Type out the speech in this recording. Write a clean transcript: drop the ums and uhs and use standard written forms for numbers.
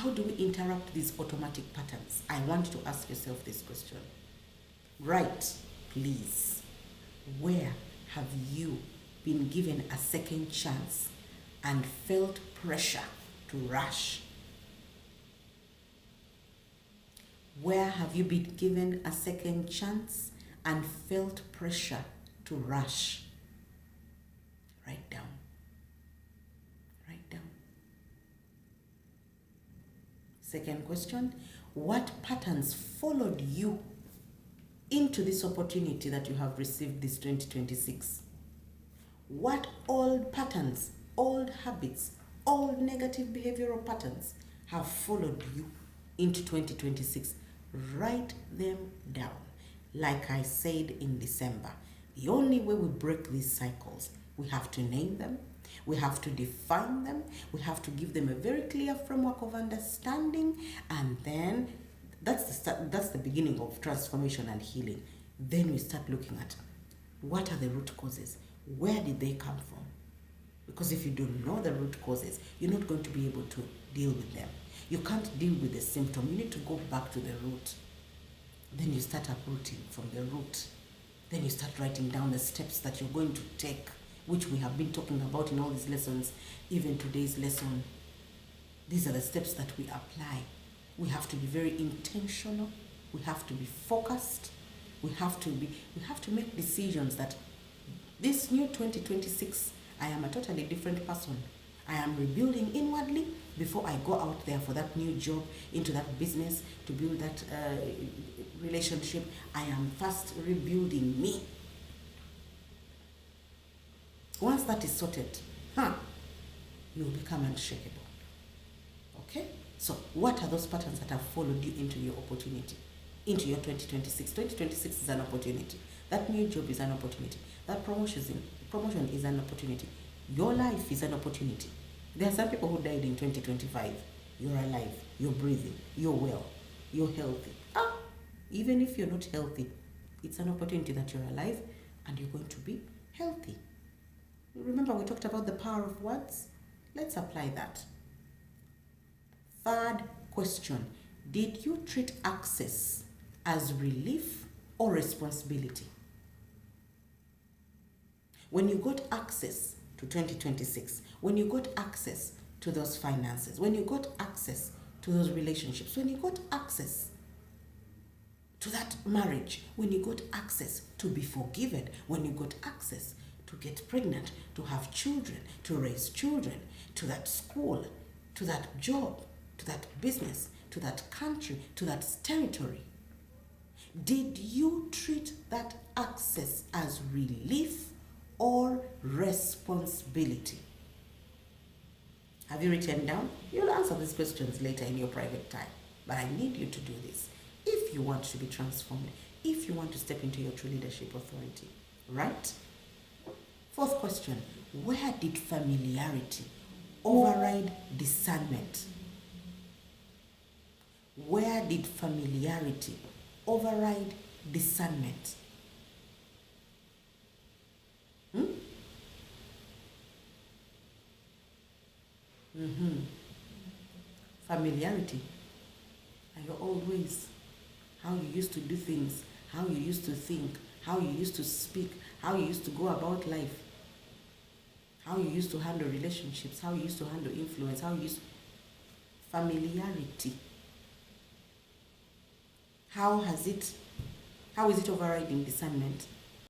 How do we interrupt these automatic patterns? I want you to ask yourself this question. Write, please. Where have you been given a second chance and felt pressure to rush? Where have you been given a second chance and felt pressure to rush? Write down. Write down. Second question, what patterns followed you into this opportunity that you have received this 2026? What old patterns, old habits, old negative behavioral patterns have followed you into 2026? Write them down. Like I said in December, the only way we break these cycles, we have to name them, we have to define them, we have to give them a very clear framework of understanding, and then that's the beginning of transformation and healing. Then we start looking at what are the root causes, where did they come from? Because if you don't know the root causes, you're not going to be able to deal with them. You can't deal with the symptom. You need to go back to the root. Then you start uprooting from the root. Then you start writing down the steps that you're going to take, which we have been talking about in all these lessons, even today's lesson. These are the steps that we apply. We have to be very intentional. We have to be focused. We have to make decisions that this new 2026, I am a totally different person. I am rebuilding inwardly before I go out there for that new job, into that business, to build that relationship. I am first rebuilding me. Once that is sorted, you will become unshakable. Okay? So what are those patterns that have followed you into your opportunity, into your 2026? 2026 is an opportunity. That new job is an opportunity. That promotion is an opportunity. Your life is an opportunity. There are some people who died in 2025. You're alive, you're breathing, you're well, you're healthy. Even if you're not healthy, it's an opportunity that you're alive and you're going to be healthy. Remember we talked about the power of words? Let's apply that. Third question, did you treat access as relief or responsibility? When you got access to 2026, when you got access to those finances, when you got access to those relationships, when you got access to that marriage, when you got access to be forgiven, when you got access to get pregnant, to have children, to raise children, to that school, to that job, to that business, to that country, to that territory, did you treat that access as relief or responsibility? Have you written down? You'll answer these questions later in your private time. But I need you to do this if you want to be transformed, if you want to step into your true leadership authority. Right? Fourth question, where did familiarity override discernment? Where did familiarity override discernment? Familiarity are your old ways, how you used to do things, how you used to think, how you used to speak, how you used to go about life, how you used to handle relationships, how you used to handle influence, familiarity. How is it overriding discernment?